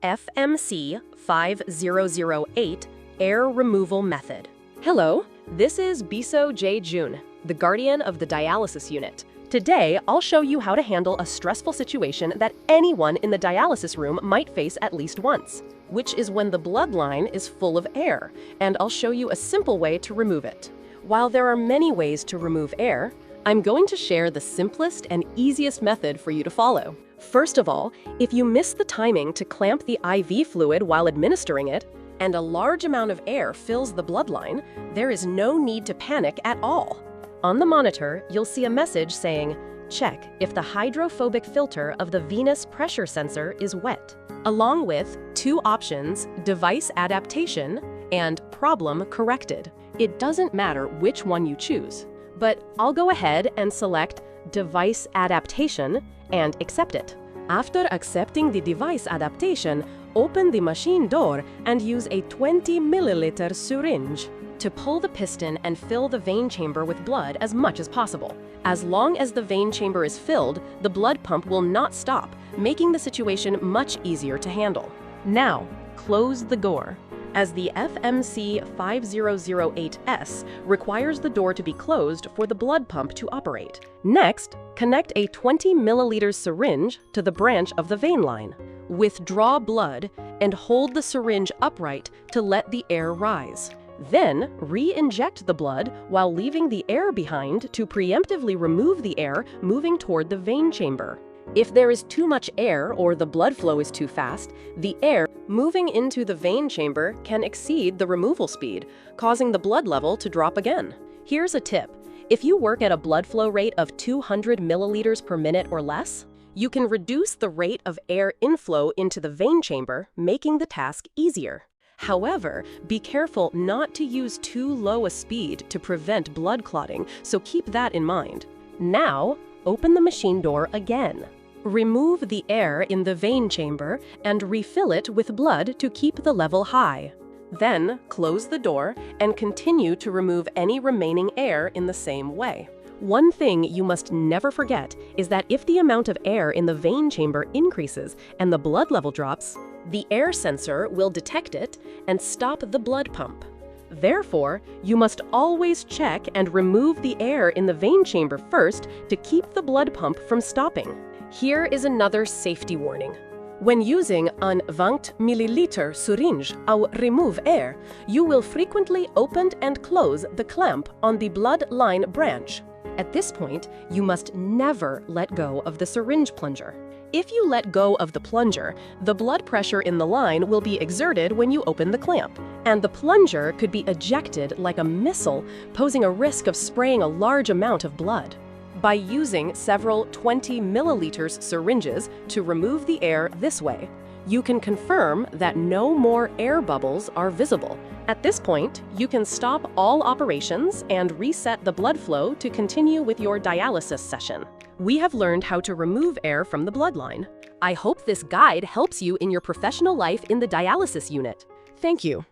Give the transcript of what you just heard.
FMC5008 Air Removal Method. Hello, this is Biseo Jae-jun, the guardian of the dialysis unit. Today, I'll show you how to handle a stressful situation that anyone in the dialysis room might face at least once, which is when the bloodline is full of air, and I'll show you a simple way to remove it. While there are many ways to remove air, I'm going to share the simplest and easiest method for you to follow. First of all, if you miss the timing to clamp the IV fluid while administering it, and a large amount of air fills the bloodline, there is no need to panic at all. On the monitor, you'll see a message saying, "Check if the hydrophobic filter of the venous pressure sensor is wet," along with two options, device adaptation and problem corrected. It doesn't matter which one you choose, but I'll go ahead and select device adaptation and accept it. After accepting the device adaptation, open the machine door and use a 20 milliliter syringe to pull the piston and fill the vein chamber with blood as much as possible. As long as the vein chamber is filled, the blood pump will not stop, making the situation much easier to handle. Now, close the door, as the FMC5008S requires the door to be closed for the blood pump to operate. Next, connect a 20 milliliter syringe to the branch of the vein line. Withdraw blood and hold the syringe upright to let the air rise. Then, re-inject the blood while leaving the air behind to preemptively remove the air moving toward the vein chamber. If there is too much air or the blood flow is too fast, the air moving into the vein chamber can exceed the removal speed, causing the blood level to drop again. Here's a tip. If you work at a blood flow rate of 200 milliliters per minute or less, you can reduce the rate of air inflow into the vein chamber, making the task easier. However, be careful not to use too low a speed to prevent blood clotting, so keep that in mind. Now, open the machine door again. Remove the air in the vein chamber and refill it with blood to keep the level high. Then, close the door and continue to remove any remaining air in the same way. One thing you must never forget is that if the amount of air in the vein chamber increases and the blood level drops, the air sensor will detect it and stop the blood pump. Therefore, you must always check and remove the air in the vein chamber first to keep the blood pump from stopping. Here is another safety warning. When using an 20 milliliter syringe or remove air, you will frequently open and close the clamp on the blood line branch. At this point, you must never let go of the syringe plunger. If you let go of the plunger, the blood pressure in the line will be exerted when you open the clamp, and the plunger could be ejected like a missile, posing a risk of spraying a large amount of blood. By using several 20 milliliters syringes to remove the air this way, you can confirm that no more air bubbles are visible. At this point, you can stop all operations and reset the blood flow to continue with your dialysis session. We have learned how to remove air from the bloodline. I hope this guide helps you in your professional life in the dialysis unit. Thank you.